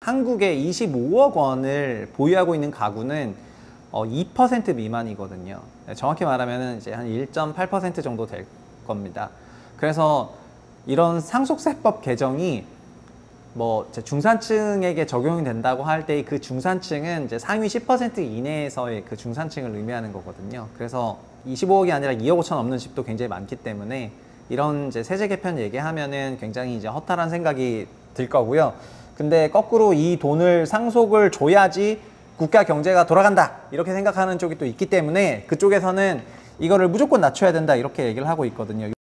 한국에 25억 원을 보유하고 있는 가구는 2% 미만이거든요. 정확히 말하면 이제 한 1.8% 정도 될 겁니다. 그래서 이런 상속세법 개정이 뭐 중산층에게 적용이 된다고 할 때 그 중산층은 이제 상위 10% 이내에서의 그 중산층을 의미하는 거거든요. 그래서 25억이 아니라 2억 5천 없는 집도 굉장히 많기 때문에 이런 이제 세제 개편 얘기하면은 굉장히 이제 허탈한 생각이 들 거고요. 근데 거꾸로 이 돈을 상속을 줘야지 국가 경제가 돌아간다 이렇게 생각하는 쪽이 또 있기 때문에 그쪽에서는 이거를 무조건 낮춰야 된다 이렇게 얘기를 하고 있거든요.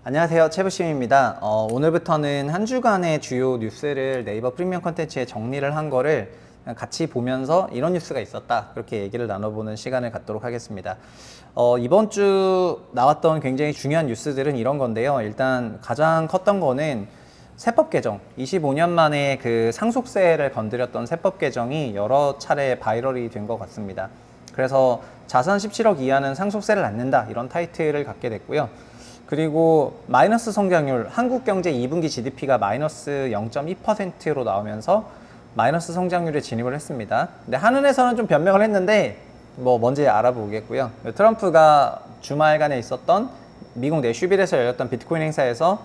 안녕하세요, 최부심입니다. 오늘부터는 한 주간의 주요 뉴스를 네이버 프리미엄 콘텐츠에 정리를 한 거를 같이 보면서 이런 뉴스가 있었다 그렇게 얘기를 나눠보는 시간을 갖도록 하겠습니다. 이번 주 나왔던 굉장히 중요한 뉴스들은 이런 건데요. 일단 가장 컸던 거는 세법 개정, 25년 만에 그 상속세를 건드렸던 세법 개정이 여러 차례 바이럴이 된 것 같습니다. 그래서 자산 17억 이하는 상속세를 안는다 이런 타이틀을 갖게 됐고요. 그리고 마이너스 성장률, 한국 경제 2분기 GDP가 마이너스 0.2%로 나오면서 마이너스 성장률에 진입을 했습니다. 근데 한은에서는 좀 변명을 했는데 뭐 뭔지 알아보겠고요. 트럼프가 주말간에 있었던 미국 내슈빌에서 열렸던 비트코인 행사에서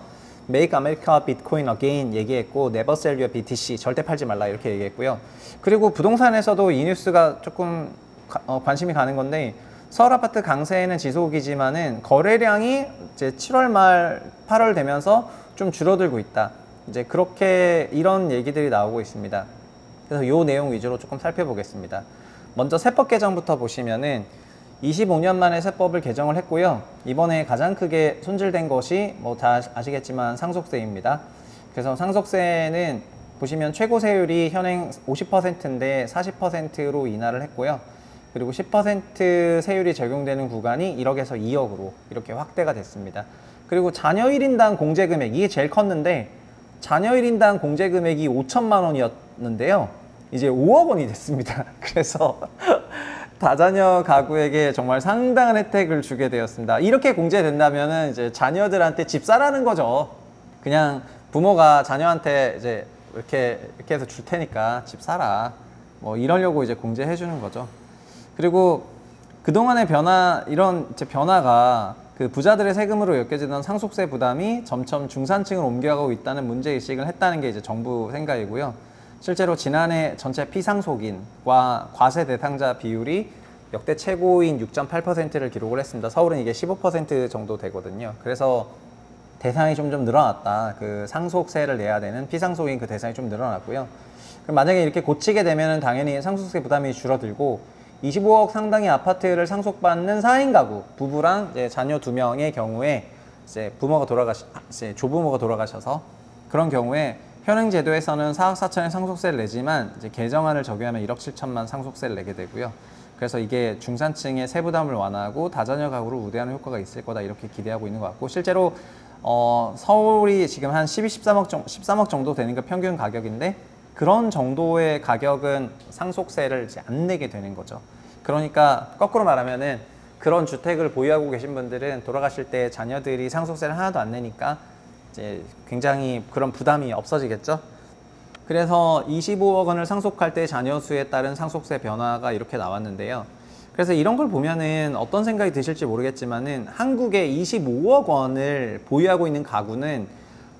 Make America Bitcoin Again 얘기했고 Never Sell Your BTC, 절대 팔지 말라 이렇게 얘기했고요. 그리고 부동산에서도 이 뉴스가 조금 관심이 가는 건데 서울 아파트 강세에는 지속이지만은 거래량이 이제 7월 말 8월 되면서 좀 줄어들고 있다. 이제 그렇게 이런 얘기들이 나오고 있습니다. 그래서 요 내용 위주로 조금 살펴보겠습니다. 먼저 세법 개정부터 보시면은 25년 만에 세법을 개정을 했고요. 이번에 가장 크게 손질된 것이 뭐 다 아시겠지만 상속세입니다. 그래서 상속세는 보시면 최고 세율이 현행 50%인데 40%로 인하를 했고요. 그리고 10% 세율이 적용되는 구간이 1억에서 2억으로 이렇게 확대가 됐습니다. 그리고 자녀 1인당 공제금액, 이게 제일 컸는데 자녀 1인당 공제금액이 5천만 원이었는데요. 이제 5억 원이 됐습니다. 그래서 다자녀 가구에게 정말 상당한 혜택을 주게 되었습니다. 이렇게 공제된다면 이제 자녀들한테 집 사라는 거죠. 그냥 부모가 자녀한테 이제 이렇게 해서 줄 테니까 집 사라. 뭐 이러려고 이제 공제해 주는 거죠. 그리고 그동안의 이런 변화가 그 부자들의 세금으로 엮여지던 상속세 부담이 점점 중산층을 옮겨가고 있다는 문제의식을 했다는 게 이제 정부 생각이고요. 실제로 지난해 전체 피상속인과 과세 대상자 비율이 역대 최고인 6.8%를 기록을 했습니다. 서울은 이게 15% 정도 되거든요. 그래서 대상이 좀 늘어났다. 그 상속세를 내야 되는 피상속인 그 대상이 좀 늘어났고요. 그럼 만약에 이렇게 고치게 되면은 당연히 상속세 부담이 줄어들고 25억 상당의 아파트를 상속받는 4인 가구, 부부랑 이제 자녀 2명의 경우에 이제 조부모가 돌아가셔서 그런 경우에 현행 제도에서는 4억 4천의 상속세를 내지만 이제 개정안을 적용하면 1억 7천만 상속세를 내게 되고요. 그래서 이게 중산층의 세부담을 완화하고 다자녀 가구를 우대하는 효과가 있을 거다 이렇게 기대하고 있는 것 같고 실제로 서울이 지금 한 13억 정도 되는 게 평균 가격인데 그런 정도의 가격은 상속세를 이제 안 내게 되는 거죠. 그러니까 거꾸로 말하면은 그런 주택을 보유하고 계신 분들은 돌아가실 때 자녀들이 상속세를 하나도 안 내니까 이제 굉장히 그런 부담이 없어지겠죠. 그래서 25억 원을 상속할 때 자녀 수에 따른 상속세 변화가 이렇게 나왔는데요. 그래서 이런 걸 보면은 어떤 생각이 드실지 모르겠지만은 한국에 25억 원을 보유하고 있는 가구는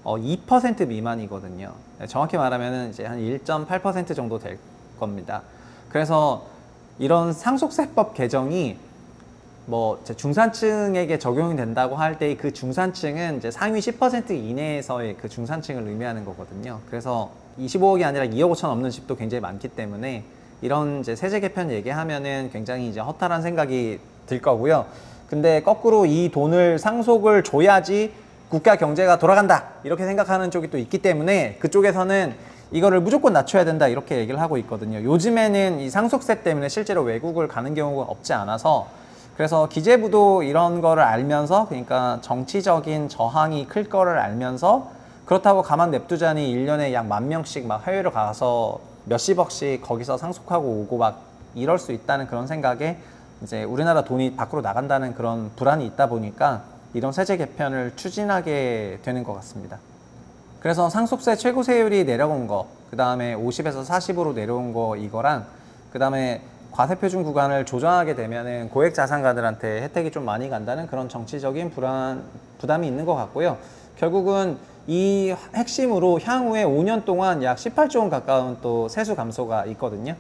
2% 미만이거든요. 정확히 말하면 이제 한 1.8% 정도 될 겁니다. 그래서 이런 상속세법 개정이 뭐 중산층에게 적용이 된다고 할 때 그 중산층은 이제 상위 10% 이내에서의 그 중산층을 의미하는 거거든요. 그래서 25억이 아니라 2억 5천 없는 집도 굉장히 많기 때문에 이런 이제 세제 개편 얘기하면은 굉장히 이제 허탈한 생각이 들 거고요. 근데 거꾸로 이 돈을 상속을 줘야지 국가 경제가 돌아간다 이렇게 생각하는 쪽이 또 있기 때문에 그쪽에서는 이거를 무조건 낮춰야 된다 이렇게 얘기를 하고 있거든요. 요즘에는 이 상속세 때문에 실제로 외국을 가는 경우가 없지 않아서 그래서 기재부도 이런 거를 알면서 그러니까 정치적인 저항이 클 거를 알면서 그렇다고 가만 냅두자니 1년에 약 10,000명씩 막 해외로 가서 몇십억씩 거기서 상속하고 오고 막 이럴 수 있다는 그런 생각에 이제 우리나라 돈이 밖으로 나간다는 그런 불안이 있다 보니까 이런 세제 개편을 추진하게 되는 것 같습니다. 그래서 상속세 최고세율이 내려온 거, 그 다음에 50에서 40으로 내려온 거 이거랑 그 다음에 과세표준 구간을 조정하게 되면은 고액 자산가들한테 혜택이 좀 많이 간다는 그런 정치적인 부담이 있는 것 같고요. 결국은 이 핵심으로 향후에 5년 동안 약 18조 원 가까운 또 세수 감소가 있거든요.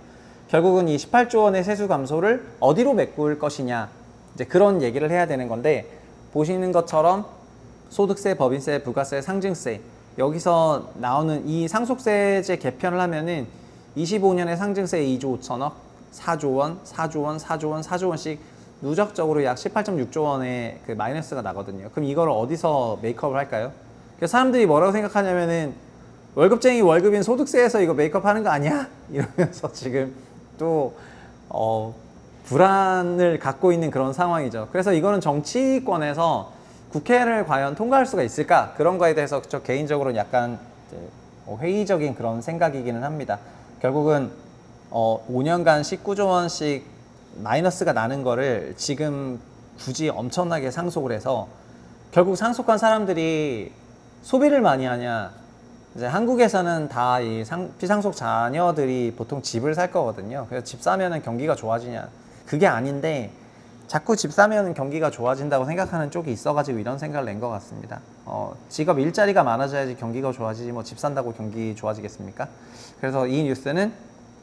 결국은 이 18조 원의 세수 감소를 어디로 메꿀 것이냐, 이제 그런 얘기를 해야 되는 건데, 보시는 것처럼 소득세, 법인세, 부가세, 상증세, 여기서 나오는 이 상속세제 개편을 하면은 25년에 상증세 2조 5천억, 4조 원, 4조 원, 4조 원, 4조 원씩 누적적으로 약 18.6조 원의 그 마이너스가 나거든요. 그럼 이걸 어디서 메이크업을 할까요? 그래서 사람들이 뭐라고 생각하냐면은 월급쟁이 월급인 소득세에서 이거 메이크업 하는 거 아니야? 이러면서 지금 또 불안을 갖고 있는 그런 상황이죠. 그래서 이거는 정치권에서 국회를 과연 통과할 수가 있을까? 그런 거에 대해서 저 개인적으로는 약간 회의적인 그런 생각이기는 합니다. 결국은 5년간 19조 원씩 마이너스가 나는 거를 지금 굳이 엄청나게 상속을 해서 결국 상속한 사람들이 소비를 많이 하냐, 이제 한국에서는 다 이 피상속 자녀들이 보통 집을 살 거거든요. 그래서 집 사면은 경기가 좋아지냐, 그게 아닌데 자꾸 집 사면 경기가 좋아진다고 생각하는 쪽이 있어가지고 이런 생각을 낸 것 같습니다. 직업 일자리가 많아져야지 경기가 좋아지지 뭐 집 산다고 경기 좋아지겠습니까? 그래서 이 뉴스는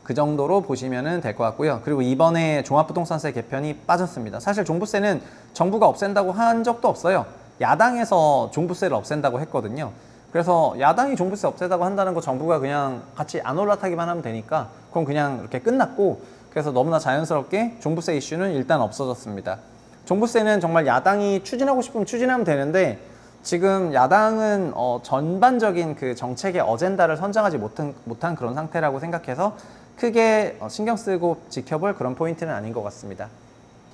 그 정도로 보시면 될 것 같고요. 그리고 이번에 종합부동산세 개편이 빠졌습니다. 사실 종부세는 정부가 없앤다고 한 적도 없어요. 야당에서 종부세를 없앤다고 했거든요. 그래서 야당이 종부세 없애다고 한다는 거 정부가 그냥 같이 안 올라타기만 하면 되니까 그건 그냥 이렇게 끝났고, 그래서 너무나 자연스럽게 종부세 이슈는 일단 없어졌습니다. 종부세는 정말 야당이 추진하고 싶으면 추진하면 되는데 지금 야당은 전반적인 그 정책의 어젠다를 선정하지 못한 그런 상태라고 생각해서 크게 신경 쓰고 지켜볼 그런 포인트는 아닌 것 같습니다.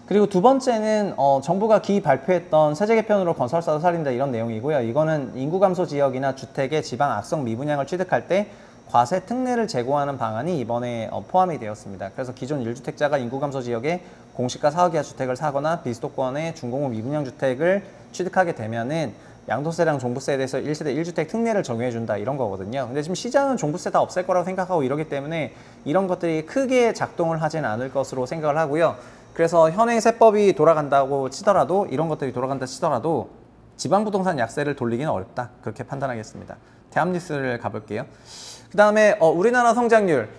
그리고 두 번째는 정부가 발표했던 세제 개편으로 건설사도 살린다 이런 내용이고요. 이거는 인구 감소 지역이나 주택의 지방 악성 미분양을 취득할 때 과세 특례를 제공하는 방안이 이번에 포함이 되었습니다. 그래서 기존 1주택자가 인구 감소 지역에 공시가 4억 이하 주택을 사거나 비수도권의 중공업 미분양 주택을 취득하게 되면은 양도세랑 종부세에 대해서 1세대 1주택 특례를 적용해준다 이런 거거든요. 근데 지금 시장은 종부세 다 없앨 거라고 생각하고 이러기 때문에 이런 것들이 크게 작동을 하지는 않을 것으로 생각을 하고요. 그래서 현행 세법이 돌아간다고 치더라도, 이런 것들이 돌아간다 치더라도 지방부동산 약세를 돌리기는 어렵다, 그렇게 판단하겠습니다. 대합뉴스를 가볼게요. 그 다음에 우리나라 성장률.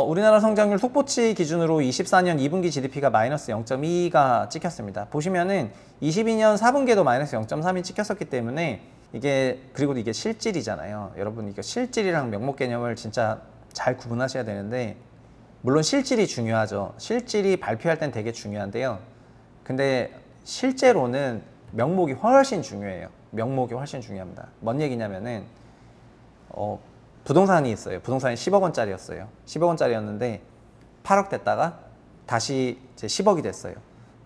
우리나라 성장률 속보치 기준으로 24년 2분기 GDP가 마이너스 0.2가 찍혔습니다. 보시면은 22년 4분기에도 마이너스 0.3이 찍혔었기 때문에 그리고 이게 실질이잖아요. 여러분, 이거 실질이랑 명목 개념을 진짜 잘 구분하셔야 되는데, 물론 실질이 중요하죠. 실질이 발표할 땐 되게 중요한데요. 근데 실제로는 명목이 훨씬 중요해요. 명목이 훨씬 중요합니다. 뭔 얘기냐면은 부동산이 있어요. 부동산이 10억 원짜리였어요. 10억 원짜리였는데 8억 됐다가 다시 이제 10억이 됐어요.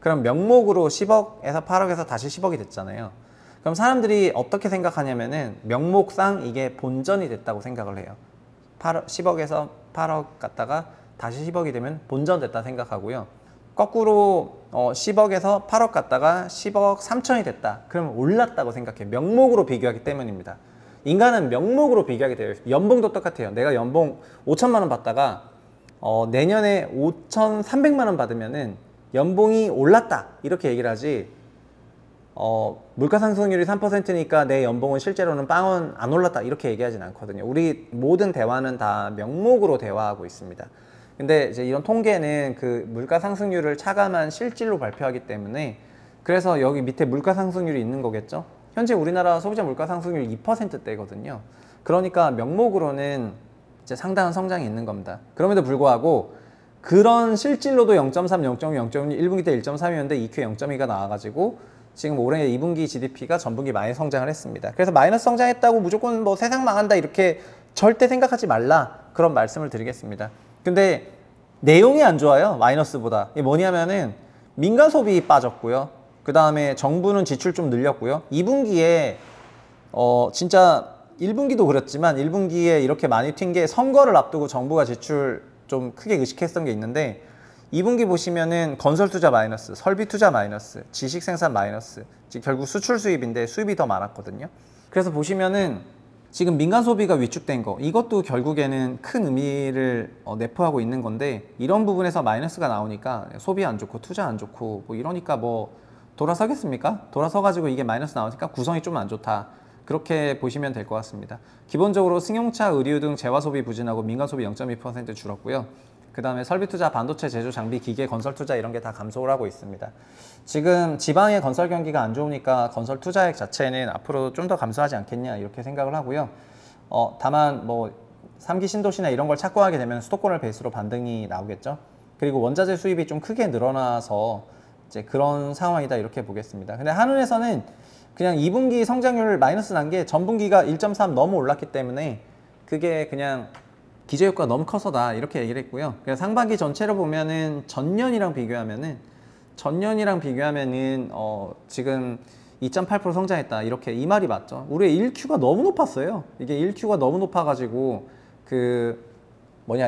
그럼 명목으로 10억에서 8억에서 다시 10억이 됐잖아요. 그럼 사람들이 어떻게 생각하냐면은 명목상 이게 본전이 됐다고 생각을 해요. 10억에서 8억 갔다가 다시 10억이 되면 본전됐다 생각하고요. 거꾸로 10억에서 8억 갔다가 10억 3천이 됐다. 그러면 올랐다고 생각해요. 명목으로 비교하기 때문입니다. 인간은 명목으로 비교하게 돼요. 연봉도 똑같아요. 내가 연봉 5천만 원 받다가 내년에 5,300만 원 받으면은 연봉이 올랐다 이렇게 얘기를 하지, 물가 상승률이 3%니까 내 연봉은 실제로는 빵원 안 올랐다 이렇게 얘기하진 않거든요. 우리 모든 대화는 다 명목으로 대화하고 있습니다. 근데 이제 이런 통계는 그 물가 상승률을 차감한 실질로 발표하기 때문에, 그래서 여기 밑에 물가 상승률이 있는 거겠죠. 현재 우리나라 소비자 물가 상승률 2%대거든요. 그러니까 명목으로는 이제 상당한 성장이 있는 겁니다. 그럼에도 불구하고 그런 실질로도 0.3, 0.2, 0.1, 1분기 때 1.3이었는데 2Q 0.2가 나와가지고 지금 올해 2분기 GDP가 전분기 마이너스 성장을 했습니다. 그래서 마이너스 성장했다고 무조건 뭐 세상 망한다 이렇게 절대 생각하지 말라, 그런 말씀을 드리겠습니다. 근데 내용이 안 좋아요. 마이너스보다. 이게 뭐냐면은 민간 소비 빠졌고요. 그 다음에 정부는 지출 좀 늘렸고요. 2분기에 진짜 1분기도 그랬지만 1분기에 이렇게 많이 튄 게 선거를 앞두고 정부가 지출 좀 크게 의식했던 게 있는데 2분기 보시면은 건설 투자 마이너스, 설비 투자 마이너스, 지식 생산 마이너스, 즉 결국 수출 수입인데 수입이 더 많았거든요. 그래서 보시면은 지금 민간 소비가 위축된 거, 이것도 결국에는 큰 의미를 내포하고 있는 건데, 이런 부분에서 마이너스가 나오니까 소비 안 좋고 투자 안 좋고 뭐 이러니까 뭐 돌아서겠습니까? 돌아서 가지고 이게 마이너스 나오니까 구성이 좀 안 좋다, 그렇게 보시면 될 것 같습니다. 기본적으로 승용차, 의류 등 재화 소비 부진하고 민간 소비 0.2% 줄었고요. 그 다음에 설비 투자, 반도체 제조, 장비, 기계, 건설 투자 이런 게 다 감소를 하고 있습니다. 지금 지방의 건설 경기가 안 좋으니까 건설 투자액 자체는 앞으로 좀 더 감소하지 않겠냐 이렇게 생각을 하고요. 다만 뭐 3기 신도시나 이런 걸 착공하게 되면 수도권을 베이스로 반등이 나오겠죠. 그리고 원자재 수입이 좀 크게 늘어나서 이제 그런 상황이다 이렇게 보겠습니다. 근데 한은에서는 그냥 2분기 성장률 마이너스 난 게 전분기가 1.3 너무 올랐기 때문에 그게 그냥 기저효과가 너무 커서다 이렇게 얘기를 했고요. 그래서 상반기 전체로 보면은 전년이랑 비교하면은 지금 2.8% 성장했다 이렇게, 이 말이 맞죠. 우리의 1Q가 너무 높았어요. 이게 1Q가 너무 높아가지고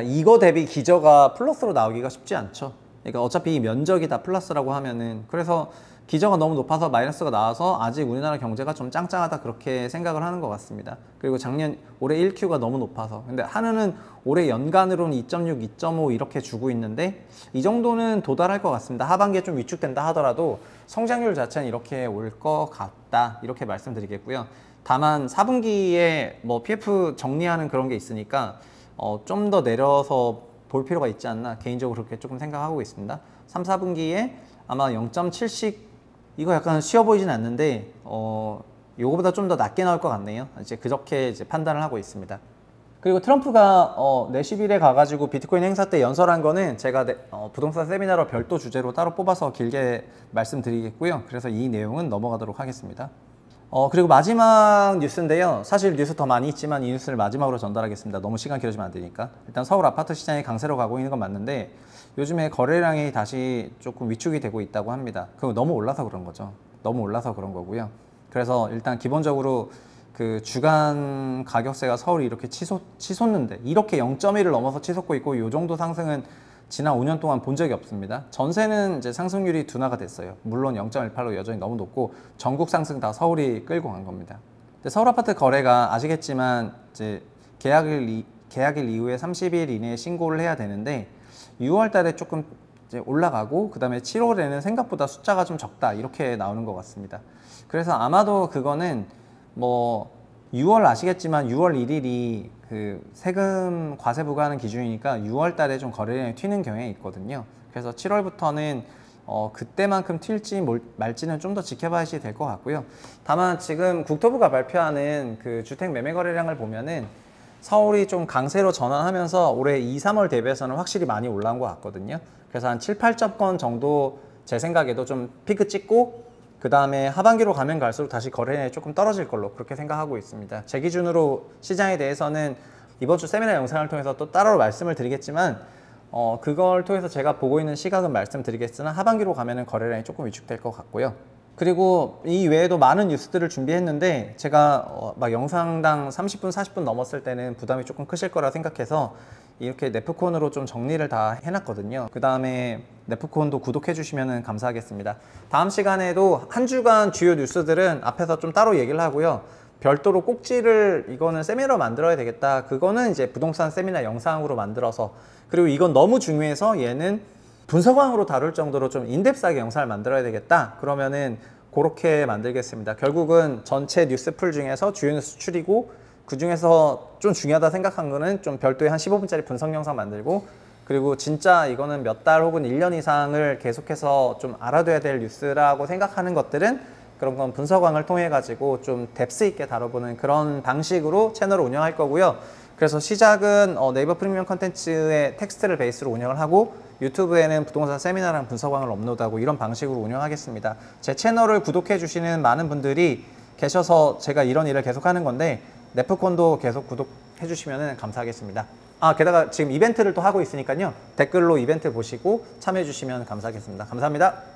이거 대비 기저가 플러스로 나오기가 쉽지 않죠. 그러니까 어차피 면적이 다 플러스라고 하면은, 그래서 기저가 너무 높아서 마이너스가 나와서 아직 우리나라 경제가 좀 짱짱하다 그렇게 생각을 하는 것 같습니다. 그리고 올해 1Q가 너무 높아서, 근데 한은은 올해 연간으로는 2.6, 2.5 이렇게 주고 있는데 이 정도는 도달할 것 같습니다. 하반기에 좀 위축된다 하더라도 성장률 자체는 이렇게 올 것 같다 이렇게 말씀드리겠고요. 다만 4분기에 뭐 PF 정리하는 그런 게 있으니까 좀 더 내려서 볼 필요가 있지 않나 개인적으로 그렇게 조금 생각하고 있습니다. 3, 4분기에 아마 0.7씩, 이거 약간 쉬워 보이진 않는데 요거보다 좀 더 낮게 나올 것 같네요. 이제 그렇게 이제 판단을 하고 있습니다. 그리고 트럼프가 내시빌에 가가지고 비트코인 행사 때 연설한 거는 제가 부동산 세미나로 별도 주제로 따로 뽑아서 길게 말씀드리겠고요. 그래서 이 내용은 넘어가도록 하겠습니다. 그리고 마지막 뉴스인데요. 사실 뉴스 더 많이 있지만 이 뉴스를 마지막으로 전달하겠습니다. 너무 시간 길어지면 안 되니까. 일단 서울 아파트 시장이 강세로 가고 있는 건 맞는데 요즘에 거래량이 다시 조금 위축이 되고 있다고 합니다. 그거 너무 올라서 그런 거죠. 너무 올라서 그런 거고요. 그래서 일단 기본적으로 그 주간 가격세가 서울이 이렇게 치솟는데 이렇게 0.1을 넘어서 치솟고 있고, 이 정도 상승은 지난 5년 동안 본 적이 없습니다. 전세는 이제 상승률이 둔화가 됐어요. 물론 0.18로 여전히 너무 높고 전국 상승 다 서울이 끌고 간 겁니다. 근데 서울 아파트 거래가 아시겠지만 이제 계약일 이후에 30일 이내에 신고를 해야 되는데 6월 달에 조금 이제 올라가고 그 다음에 7월에는 생각보다 숫자가 좀 적다 이렇게 나오는 것 같습니다. 그래서 아마도 그거는 뭐 6월 아시겠지만 6월 1일이 그 세금 과세 부과하는 기준이니까 6월 달에 좀 거래량이 튀는 경향이 있거든요. 그래서 7월부터는 그때만큼 튈지 말지는 좀 더 지켜봐야 될 것 같고요. 다만 지금 국토부가 발표하는 그 주택 매매 거래량을 보면은 서울이 좀 강세로 전환하면서 올해 2, 3월 대비해서는 확실히 많이 올라온 것 같거든요. 그래서 한 7, 8점 건 정도 제 생각에도 좀 피크 찍고 그 다음에 하반기로 가면 갈수록 다시 거래량이 조금 떨어질 걸로 그렇게 생각하고 있습니다. 제 기준으로 시장에 대해서는 이번 주 세미나 영상을 통해서 또 따로 말씀을 드리겠지만 그걸 통해서 제가 보고 있는 시각은 말씀드리겠으나 하반기로 가면은 거래량이 조금 위축될 것 같고요. 그리고 이 외에도 많은 뉴스들을 준비했는데 제가 막 영상당 30분, 40분 넘었을 때는 부담이 조금 크실 거라 생각해서 이렇게 네프콘으로 좀 정리를 다 해놨거든요. 그 다음에 네프콘도 구독해 주시면 감사하겠습니다. 다음 시간에도 한 주간 주요 뉴스들은 앞에서 좀 따로 얘기를 하고요. 별도로 꼭지를 이거는 세미나로 만들어야 되겠다. 그거는 이제 부동산 세미나 영상으로 만들어서, 그리고 이건 너무 중요해서 얘는 분석왕으로 다룰 정도로 좀 인덱스하게 영상을 만들어야 되겠다. 그러면은 그렇게 만들겠습니다. 결국은 전체 뉴스풀 중에서 주요 뉴스 추리고 그 중에서 좀 중요하다 생각한 거는 좀 별도의 한 15분짜리 분석 영상 만들고, 그리고 진짜 이거는 몇 달 혹은 1년 이상을 계속해서 좀 알아둬야 될 뉴스라고 생각하는 것들은 그런 건 분석왕을 통해 가지고 좀 뎁스 있게 다뤄보는 그런 방식으로 채널을 운영할 거고요. 그래서 시작은 네이버 프리미엄 컨텐츠의 텍스트를 베이스로 운영을 하고 유튜브에는 부동산 세미나랑 분석왕을 업로드하고 이런 방식으로 운영하겠습니다. 제 채널을 구독해 주시는 많은 분들이 계셔서 제가 이런 일을 계속 하는 건데 네프콘도 계속 구독해 주시면 감사하겠습니다. 게다가 지금 이벤트를 또 하고 있으니까요. 댓글로 이벤트 보시고 참여해 주시면 감사하겠습니다. 감사합니다.